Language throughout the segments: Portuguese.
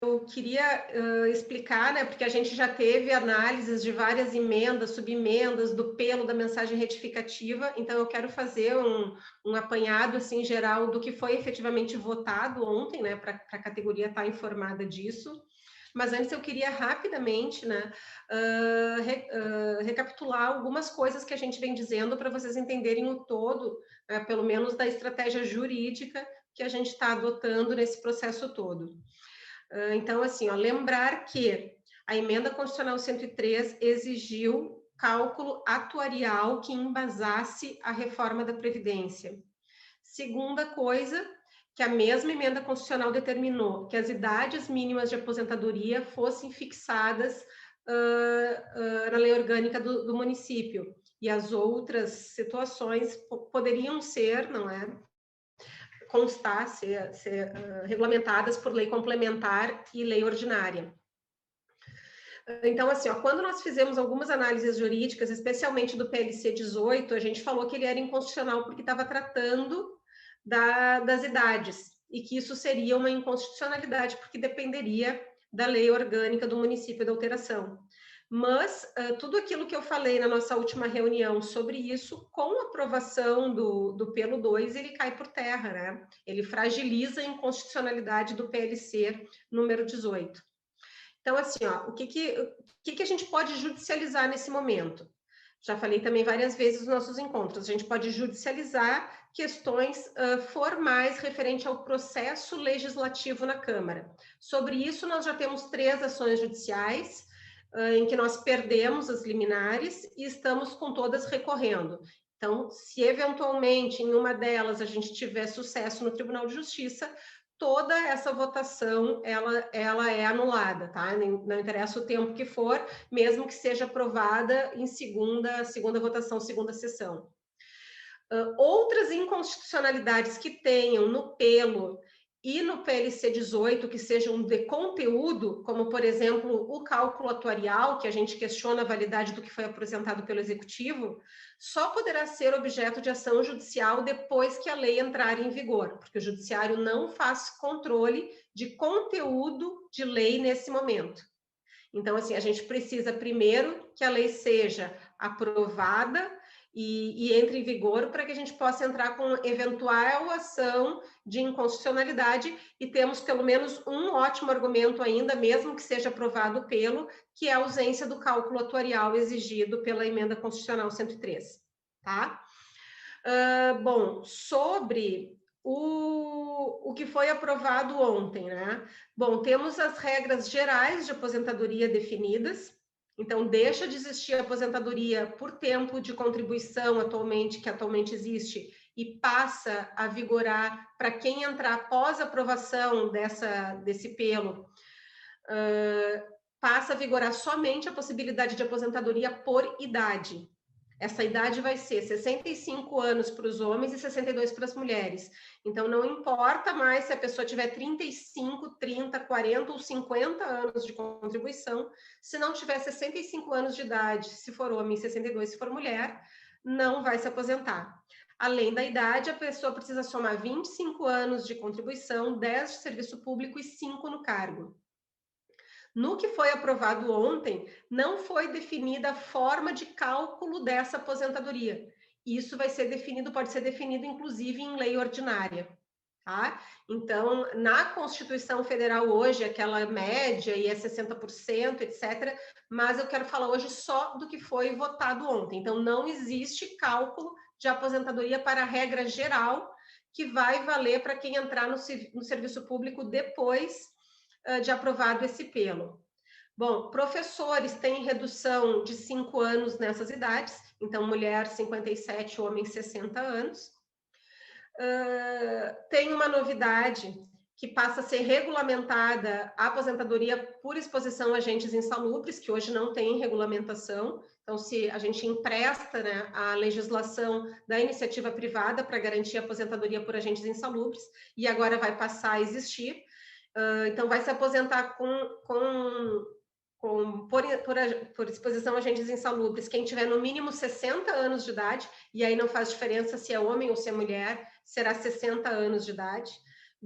eu queria explicar, né, porque a gente já teve análises de várias emendas, subemendas, do pelo da mensagem retificativa, então eu quero fazer um apanhado, assim, geral do que foi efetivamente votado ontem, né, para a categoria estar informada disso. Mas antes eu queria rapidamente, né, recapitular algumas coisas que a gente vem dizendo para vocês entenderem o todo, pelo menos da estratégia jurídica que a gente está adotando nesse processo todo. Então, assim, ó, lembrar que a emenda constitucional 103 exigiu cálculo atuarial que embasasse a reforma da Previdência. Segunda coisa, que a mesma emenda constitucional determinou que as idades mínimas de aposentadoria fossem fixadas na lei orgânica do município, e as outras situações poderiam ser, não é, constar, ser regulamentadas por lei complementar e lei ordinária. Então, assim, ó, quando nós fizemos algumas análises jurídicas, especialmente do PLC 18, a gente falou que ele era inconstitucional porque estava tratando das idades, e que isso seria uma inconstitucionalidade porque dependeria da lei orgânica do município da alteração. Mas tudo aquilo que eu falei na nossa última reunião sobre isso, com a aprovação do PELO 2, ele cai por terra, né? Ele fragiliza a inconstitucionalidade do PLC número 18. Então, assim, ó, o que a gente pode judicializar nesse momento? Já falei também várias vezes nos nossos encontros, a gente pode judicializar questões formais referente ao processo legislativo na Câmara. Sobre isso, nós já temos 3 ações judiciais, em que nós perdemos as liminares e estamos com todas recorrendo. Então, se eventualmente em uma delas a gente tiver sucesso no Tribunal de Justiça, toda essa votação ela é anulada, tá? Não interessa o tempo que for, mesmo que seja aprovada em segunda votação, segunda sessão. Outras inconstitucionalidades que tenham no pelo e no PLC 18, que sejam de conteúdo, como, por exemplo, o cálculo atuarial, que a gente questiona a validade do que foi apresentado pelo Executivo, só poderá ser objeto de ação judicial depois que a lei entrar em vigor, porque o Judiciário não faz controle de conteúdo de lei nesse momento. Então, assim, a gente precisa primeiro que a lei seja aprovada e entre em vigor para que a gente possa entrar com eventual ação de inconstitucionalidade, e temos pelo menos um ótimo argumento ainda, mesmo que seja aprovado pelo, que é a ausência do cálculo atuarial exigido pela emenda constitucional 103, tá? Bom, sobre o que foi aprovado ontem, né? Bom, temos as regras gerais de aposentadoria definidas. Então, deixa de existir a aposentadoria por tempo de contribuição que atualmente existe, e passa a vigorar para quem entrar após a aprovação desse pelo, passa a vigorar somente a possibilidade de aposentadoria por idade. Essa idade vai ser 65 anos para os homens e 62 para as mulheres. Então, não importa mais se a pessoa tiver 35, 30, 40 ou 50 anos de contribuição, se não tiver 65 anos de idade, se for homem, 62 se for mulher, não vai se aposentar. Além da idade, a pessoa precisa somar 25 anos de contribuição, 10 de serviço público e 5 no cargo. No que foi aprovado ontem, não foi definida a forma de cálculo dessa aposentadoria. Isso vai ser definido, pode ser definido, inclusive, em lei ordinária, tá? Então, na Constituição Federal hoje, aquela média e é 60%, etc., mas eu quero falar hoje só do que foi votado ontem. Então, não existe cálculo de aposentadoria para a regra geral, que vai valer para quem entrar no serviço público depois de aprovado esse pelo. Bom, professores têm redução de 5 anos nessas idades, então mulher 57, homem 60 anos. Tem uma novidade que passa a ser regulamentada a aposentadoria por exposição a agentes insalubres, que hoje não tem regulamentação. Então, se a gente empresta, né, a legislação da iniciativa privada para garantir a aposentadoria por agentes insalubres, e agora vai passar a existir. Então, vai se aposentar por exposição a agentes insalubres quem tiver no mínimo 60 anos de idade, e aí não faz diferença se é homem ou se é mulher, será 60 anos de idade.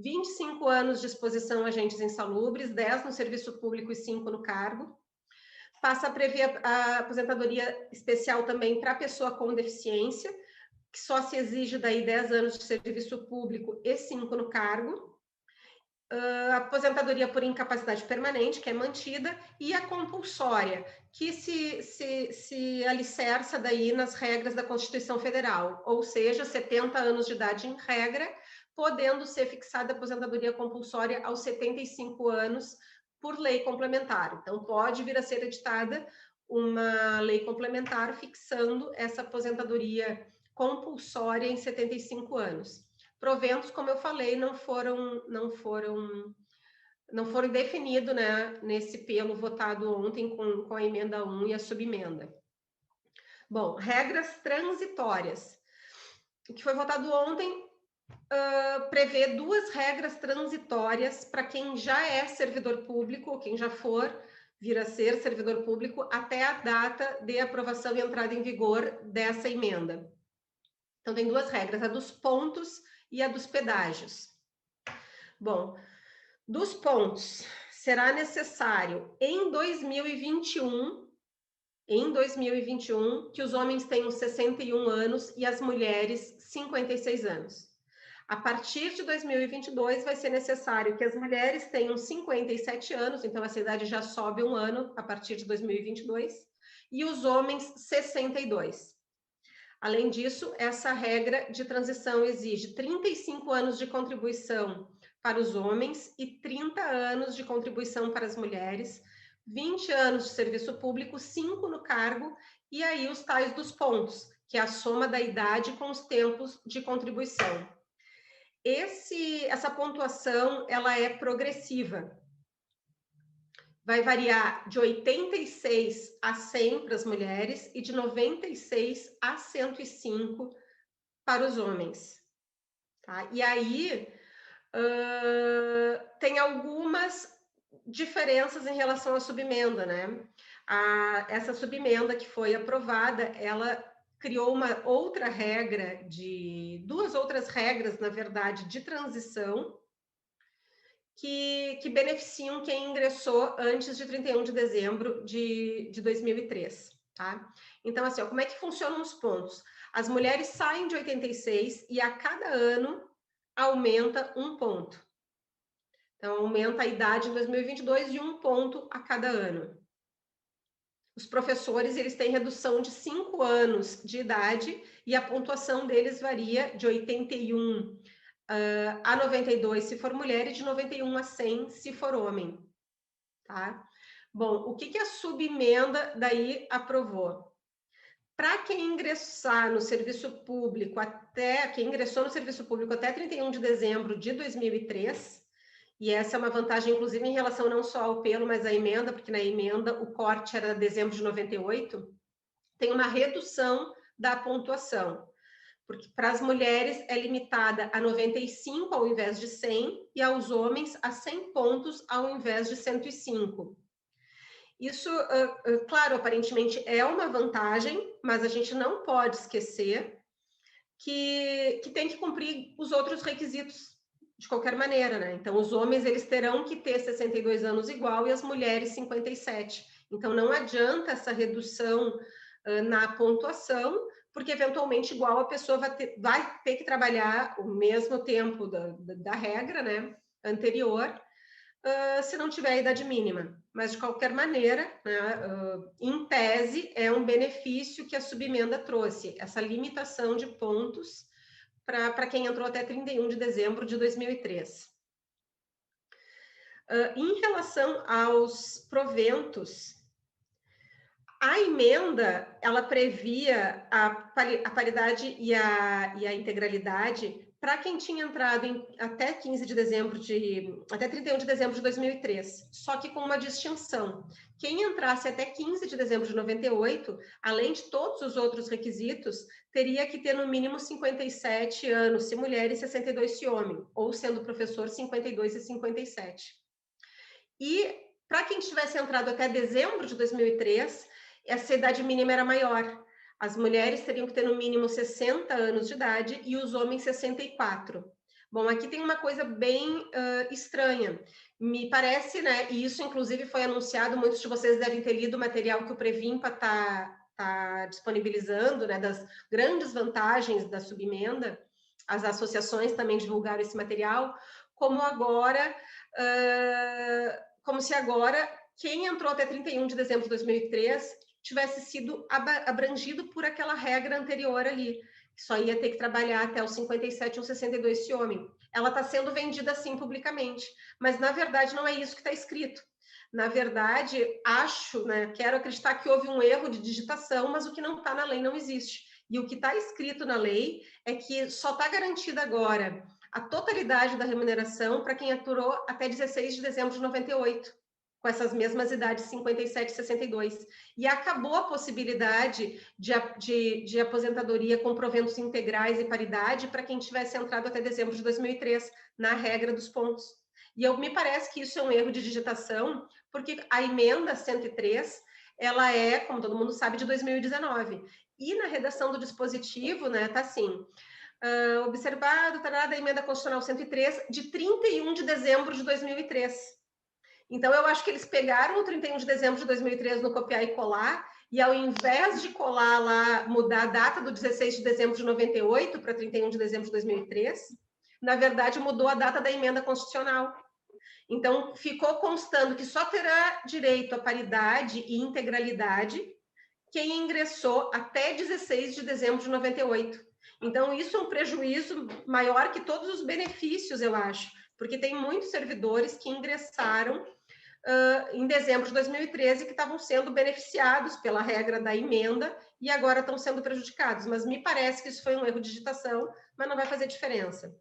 25 anos de exposição a agentes insalubres, 10 no serviço público e 5 no cargo. Passa a prever a aposentadoria especial também para pessoa com deficiência, que só se exige daí 10 anos de serviço público e 5 no cargo. A aposentadoria por incapacidade permanente, que é mantida, e a compulsória, que se alicerça daí nas regras da Constituição Federal, ou seja, 70 anos de idade em regra, podendo ser fixada a aposentadoria compulsória aos 75 anos por lei complementar. Então, pode vir a ser editada uma lei complementar fixando essa aposentadoria compulsória em 75 anos. Proventos, como eu falei, não foram definidos, né, nesse pelo votado ontem com a emenda 1 e a subemenda. Bom, regras transitórias. O que foi votado ontem prevê 2 regras transitórias para quem já é servidor público, ou quem já for vir a ser servidor público, até a data de aprovação e entrada em vigor dessa emenda. Então, tem 2 regras, a dos pontos e a dos pedágios. Bom, dos pontos, será necessário em 2021, que os homens tenham 61 anos e as mulheres 56 anos. A partir de 2022, vai ser necessário que as mulheres tenham 57 anos, então essa idade já sobe 1 ano a partir de 2022, e os homens 62. Além disso, essa regra de transição exige 35 anos de contribuição para os homens e 30 anos de contribuição para as mulheres, 20 anos de serviço público, 5 no cargo, e aí os tais dos pontos, que é a soma da idade com os tempos de contribuição. Essa pontuação, ela é progressiva. Vai variar de 86 a 100 para as mulheres e de 96 a 105 para os homens. Tá? E aí, tem algumas diferenças em relação à subemenda, né? Essa subemenda que foi aprovada, ela criou uma outra regra, 2 outras regras, na verdade, de transição, que beneficiam quem ingressou antes de 31 de dezembro de 2003, tá? Então, assim, ó, como é que funcionam os pontos? As mulheres saem de 86 e a cada ano aumenta 1 ponto. Então, aumenta a idade em 2022 de 1 ponto a cada ano. Os professores, eles têm redução de 5 anos de idade e a pontuação deles varia de 81 a 92 se for mulher e de 91 a 100 se for homem, tá? Bom, o que a subemenda daí aprovou? Para quem ingressar no serviço público quem ingressou no serviço público até 31 de dezembro de 2003, e essa é uma vantagem, inclusive, em relação não só ao pelo, mas à emenda, porque na emenda o corte era dezembro de 98, tem uma redução da pontuação. Porque para as mulheres é limitada a 95 ao invés de 100 e aos homens a 100 pontos ao invés de 105. Isso, claro, aparentemente é uma vantagem, mas a gente não pode esquecer que tem que cumprir os outros requisitos de qualquer maneira, né? Então, os homens, eles terão que ter 62 anos igual e as mulheres 57. Então, não adianta essa redução na pontuação, porque eventualmente igual a pessoa vai ter que trabalhar o mesmo tempo da regra, né, anterior, se não tiver a idade mínima. Mas, de qualquer maneira, né, em tese, é um benefício que a subemenda trouxe, essa limitação de pontos para quem entrou até 31 de dezembro de 2003. Em relação aos proventos, a emenda, ela previa a paridade e a integralidade para quem tinha entrado até 31 de dezembro de 2003, só que com uma distinção. Quem entrasse até 15 de dezembro de 98, além de todos os outros requisitos, teria que ter no mínimo 57 anos se mulher e 62 se homem, ou sendo professor, 52 e 57. E para quem tivesse entrado até dezembro de 2003, essa idade mínima era maior. As mulheres teriam que ter no mínimo 60 anos de idade e os homens 64. Bom, aqui tem uma coisa bem estranha. Me parece, né? E isso, inclusive, foi anunciado. Muitos de vocês devem ter lido o material que o Previmpa está disponibilizando, né? Das grandes vantagens da subemenda. As associações também divulgaram esse material. Como se agora quem entrou até 31 de dezembro de 2003 tivesse sido abrangido por aquela regra anterior ali. Só ia ter que trabalhar até os 57 ou 62 se homem. Ela está sendo vendida assim publicamente, mas na verdade não é isso que está escrito. Na verdade, acho, né, quero acreditar que houve um erro de digitação, mas o que não está na lei não existe. E o que está escrito na lei é que só está garantida agora a totalidade da remuneração para quem aturou até 16 de dezembro de 98, com essas mesmas idades, 57 e 62. E acabou a possibilidade de aposentadoria com proventos integrais e paridade para quem tivesse entrado até dezembro de 2003, na regra dos pontos. E me parece que isso é um erro de digitação, porque a emenda 103, ela é, como todo mundo sabe, de 2019. E na redação do dispositivo, né, tá assim, observado, da emenda constitucional 103, de 31 de dezembro de 2003. Então, eu acho que eles pegaram o 31 de dezembro de 2003 no copiar e colar, e ao invés de colar lá, mudar a data do 16 de dezembro de 98 para 31 de dezembro de 2003, na verdade, mudou a data da emenda constitucional. Então, ficou constando que só terá direito à paridade e integralidade quem ingressou até 16 de dezembro de 98. Então, isso é um prejuízo maior que todos os benefícios, eu acho, porque tem muitos servidores que ingressaram em dezembro de 2013 que estavam sendo beneficiados pela regra da emenda e agora estão sendo prejudicados. Mas me parece que isso foi um erro de digitação, mas não vai fazer diferença.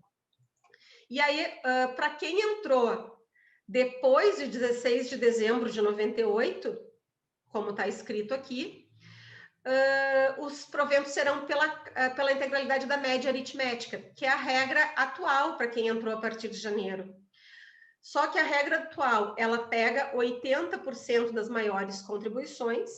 E aí, para quem entrou depois de 16 de dezembro de 98, como está escrito aqui, os proventos serão pela integralidade da média aritmética, que é a regra atual para quem entrou a partir de janeiro. Só que a regra atual, ela pega 80% das maiores contribuições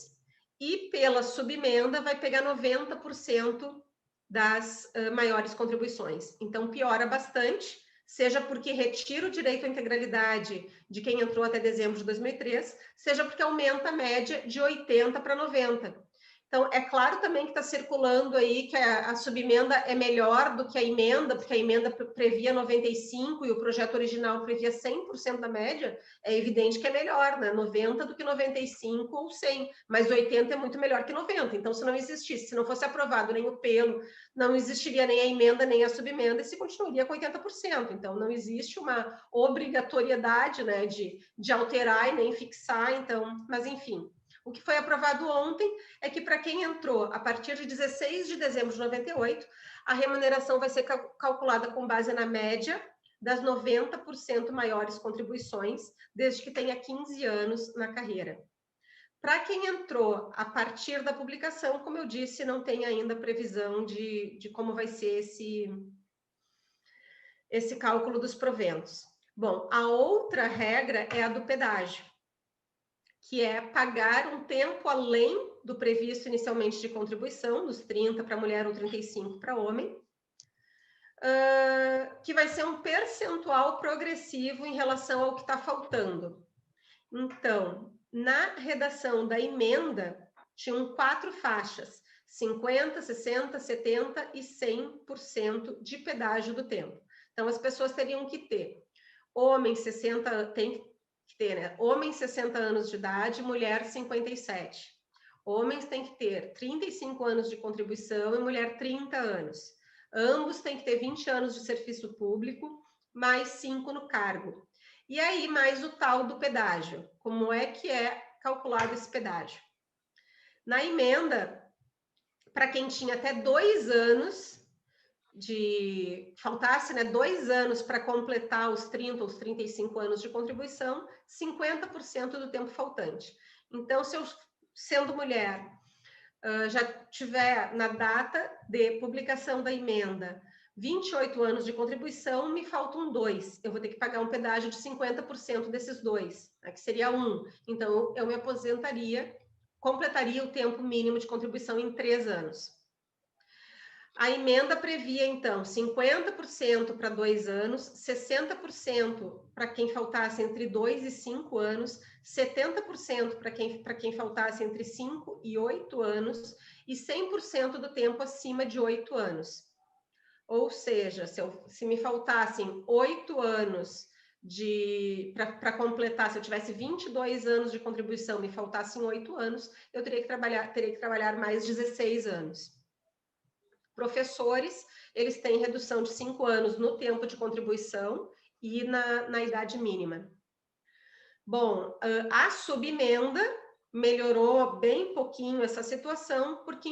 e pela subemenda vai pegar 90% das maiores contribuições. Então, piora bastante, seja porque retira o direito à integralidade de quem entrou até dezembro de 2003, seja porque aumenta a média de 80 para 90. Então, é claro também que está circulando aí que a subemenda é melhor do que a emenda, porque a emenda previa 95% e o projeto original previa 100% da média. É evidente que é melhor, né? 90% do que 95% ou 100%, mas 80% é muito melhor que 90%. Então, se não existisse, se não fosse aprovado nem o pelo, não existiria nem a emenda, nem a subemenda, e se continuaria com 80%. Então, não existe uma obrigatoriedade, né, de alterar e nem fixar, então, mas enfim. O que foi aprovado ontem é que para quem entrou a partir de 16 de dezembro de 98, a remuneração vai ser calculada com base na média das 90% maiores contribuições, desde que tenha 15 anos na carreira. Para quem entrou a partir da publicação, como eu disse, não tem ainda previsão de como vai ser esse cálculo dos proventos. Bom, a outra regra é a do pedágio, que é pagar um tempo além do previsto inicialmente de contribuição, dos 30 para mulher ou 35 para homem, que vai ser um percentual progressivo em relação ao que está faltando. Então, na redação da emenda, tinham 4 faixas, 50%, 60%, 70% e 100% de pedágio do tempo. Então, as pessoas teriam que ter homem 60, tem que ter, né? Homem 60 anos de idade, mulher 57. Homens têm que ter 35 anos de contribuição e mulher 30 anos. Ambos têm que ter 20 anos de serviço público, mais 5 no cargo. E aí, mais o tal do pedágio. Como é que é calculado esse pedágio? Na emenda, para quem tinha até 2 anos faltasse, né, 2 anos para completar os 30 ou os 35 anos de contribuição, 50% do tempo faltante. Então, se eu, sendo mulher, já tiver na data de publicação da emenda 28 anos de contribuição, me faltam 2. Eu vou ter que pagar um pedágio de 50% desses 2, né, que seria 1. Então, eu me aposentaria, completaria o tempo mínimo de contribuição em 3 anos. A emenda previa, então, 50% para 2 anos, 60% para quem faltasse entre 2 e 5 anos, 70% para quem faltasse entre 5 e 8 anos e 100% do tempo acima de 8 anos. Ou seja, se me faltassem 8 anos para completar, se eu tivesse 22 anos de contribuição, me faltassem 8 anos, eu teria que trabalhar mais 16 anos. Professores, eles têm redução de 5 anos no tempo de contribuição e na idade mínima. Bom, a subemenda melhorou bem pouquinho essa situação, porque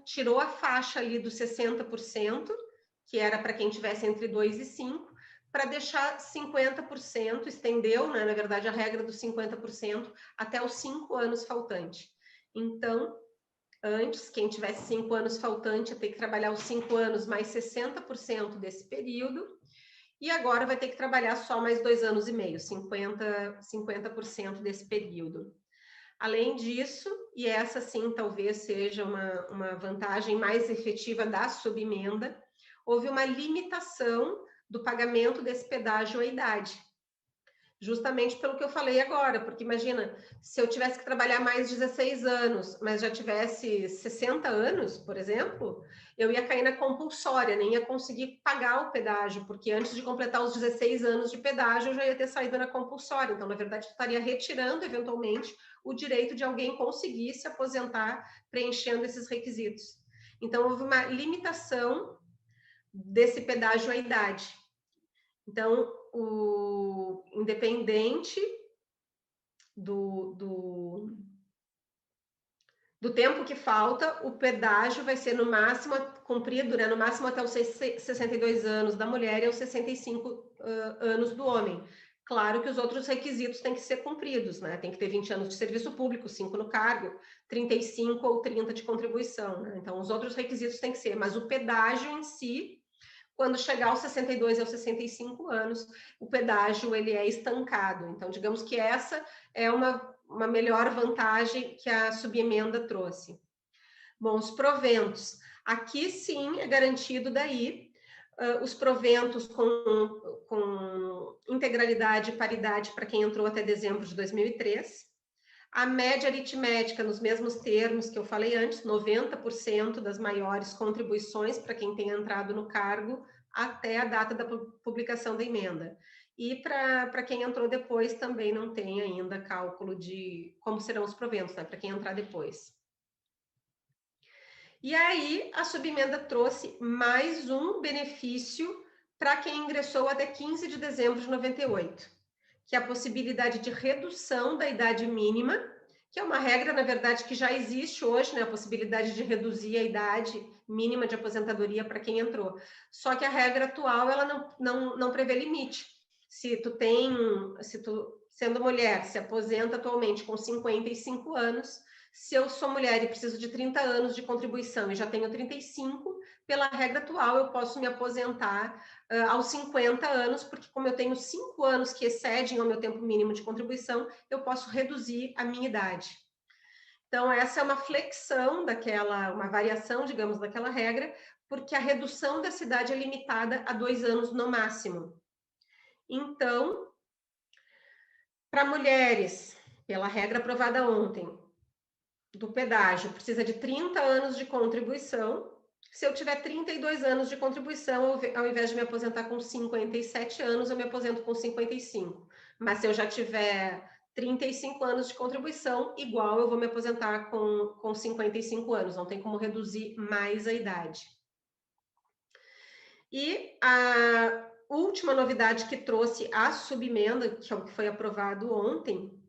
tirou a faixa ali dos 60%, que era para quem tivesse entre 2 e 5, para deixar 50%, estendeu, né, na verdade, a regra dos 50% até os 5 anos faltante. Então, antes, quem tivesse 5 anos faltante ia ter que trabalhar os 5 anos mais 60% desse período, e agora vai ter que trabalhar só mais 2 anos e meio, 50% desse período. Além disso, e essa sim talvez seja uma vantagem mais efetiva da subemenda, houve uma limitação do pagamento desse pedágio à idade. Justamente pelo que eu falei agora, porque imagina, se eu tivesse que trabalhar mais 16 anos, mas já tivesse 60 anos, por exemplo, eu ia cair na compulsória, nem ia conseguir pagar o pedágio, porque antes de completar os 16 anos de pedágio, eu já ia ter saído na compulsória. Então, na verdade, eu estaria retirando, eventualmente, o direito de alguém conseguir se aposentar preenchendo esses requisitos. Então, houve uma limitação desse pedágio à idade. Então, independente do tempo que falta, o pedágio vai ser no máximo cumprido, né? No máximo até os 62 anos da mulher e os 65 anos do homem. Claro que os outros requisitos têm que ser cumpridos, né? Tem que ter 20 anos de serviço público, 5 no cargo, 35 ou 30 de contribuição, né? Então, os outros requisitos têm que ser, mas o pedágio em si, quando chegar aos 62 e aos 65 anos, o pedágio ele é estancado. Então, digamos que essa é uma melhor vantagem que a subemenda trouxe. Bom, os proventos. Aqui sim é garantido daí os proventos com integralidade e paridade para quem entrou até dezembro de 2003. A média aritmética, nos mesmos termos que eu falei antes, 90% das maiores contribuições para quem tem entrado no cargo até a data da publicação da emenda. E para quem entrou depois também não tem ainda cálculo de como serão os proventos, né, para quem entrar depois. E aí a subemenda trouxe mais um benefício para quem ingressou até 15 de dezembro de 98, que é a possibilidade de redução da idade mínima, que é uma regra, na verdade, que já existe hoje, né? A possibilidade de reduzir a idade mínima de aposentadoria para quem entrou. Só que a regra atual, ela não prevê limite. Se tu, sendo mulher, se aposenta atualmente com 55 anos, se eu sou mulher e preciso de 30 anos de contribuição e já tenho 35, pela regra atual, eu posso me aposentar aos 50 anos, porque como eu tenho 5 anos que excedem ao meu tempo mínimo de contribuição, eu posso reduzir a minha idade. Então, essa é uma flexão uma variação, digamos, daquela regra, porque a redução dessa idade é limitada a 2 anos no máximo. Então, para mulheres, pela regra aprovada ontem, do pedágio, precisa de 30 anos de contribuição. Se eu tiver 32 anos de contribuição, ao invés de me aposentar com 57 anos, eu me aposento com 55. Mas se eu já tiver 35 anos de contribuição, igual eu vou me aposentar com 55 anos, não tem como reduzir mais a idade. E a última novidade que trouxe a subemenda, que é o que foi aprovado ontem,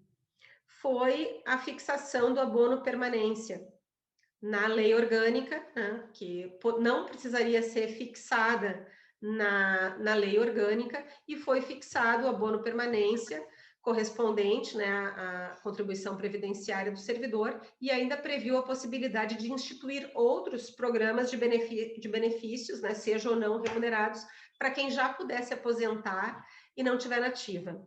foi a fixação do abono permanência na lei orgânica, né, que não precisaria ser fixada na lei orgânica, e foi fixado o abono permanência correspondente, né, à contribuição previdenciária do servidor, e ainda previu a possibilidade de instituir outros programas de benefícios, né, sejam ou não remunerados, para quem já pudesse aposentar e não tiver nativa.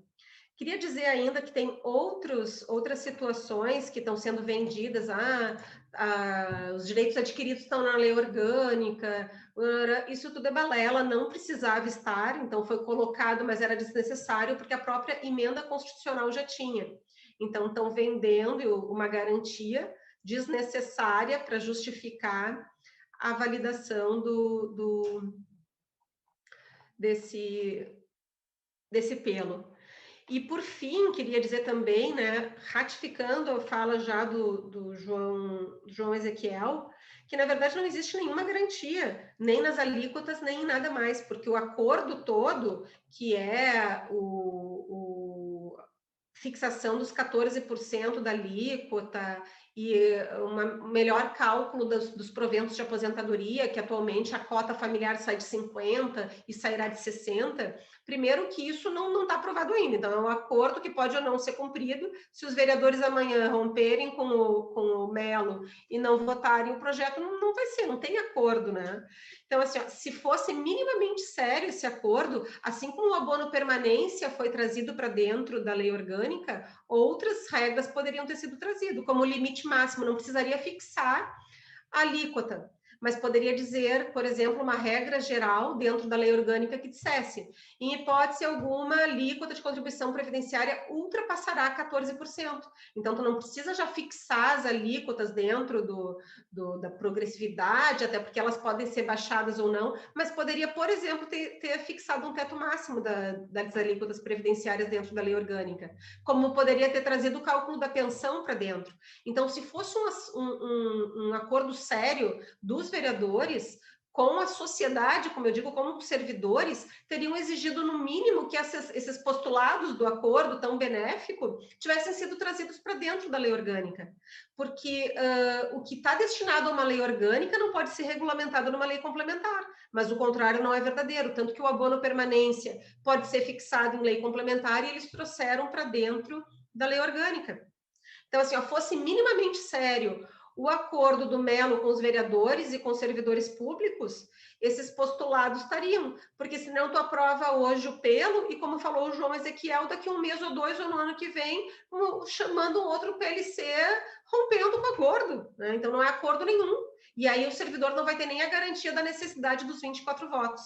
Queria dizer ainda que tem outras situações que estão sendo vendidas. Os direitos adquiridos estão na lei orgânica. Isso tudo é balela, não precisava estar, então foi colocado, mas era desnecessário, porque a própria emenda constitucional já tinha. Então, estão vendendo uma garantia desnecessária para justificar a validação desse pelo. E, por fim, queria dizer também, né, ratificando a fala já do João Ezequiel, que, na verdade, não existe nenhuma garantia, nem nas alíquotas, nem em nada mais, porque o acordo todo, que é fixação dos 14% da alíquota e um melhor cálculo dos proventos de aposentadoria, que atualmente a cota familiar sai de 50 e sairá de 60, primeiro que isso não está aprovado ainda, então é um acordo que pode ou não ser cumprido. Se os vereadores amanhã romperem com o Melo e não votarem o projeto, não vai ser, não tem acordo, né? Então, assim, ó, se fosse minimamente sério esse acordo, assim como o abono permanência foi trazido para dentro da lei orgânica, outras regras poderiam ter sido trazidas, como o limite máximo, não precisaria fixar a alíquota, mas poderia dizer, por exemplo, uma regra geral dentro da lei orgânica que dissesse, em hipótese alguma, a alíquota de contribuição previdenciária ultrapassará 14%. Então, tu não precisa já fixar as alíquotas dentro da progressividade, até porque elas podem ser baixadas ou não, mas poderia, por exemplo, ter fixado um teto máximo das alíquotas previdenciárias dentro da lei orgânica, como poderia ter trazido o cálculo da pensão para dentro. Então, se fosse um acordo sério dos vereadores com a sociedade, como eu digo, como servidores, teriam exigido, no mínimo, que esses postulados do acordo tão benéfico tivessem sido trazidos para dentro da lei orgânica. Porque o que está destinado a uma lei orgânica não pode ser regulamentado numa lei complementar, mas o contrário não é verdadeiro, tanto que o abono permanência pode ser fixado em lei complementar e eles trouxeram para dentro da lei orgânica. Então, assim, ó, fosse minimamente sério o acordo do Melo com os vereadores e com os servidores públicos, esses postulados estariam, porque senão tu aprova hoje o pelo e, como falou o João Ezequiel, daqui um mês ou dois ou no ano que vem, chamando um outro PLC, rompendo com o acordo, né? Então não é acordo nenhum. E aí o servidor não vai ter nem a garantia da necessidade dos 24 votos.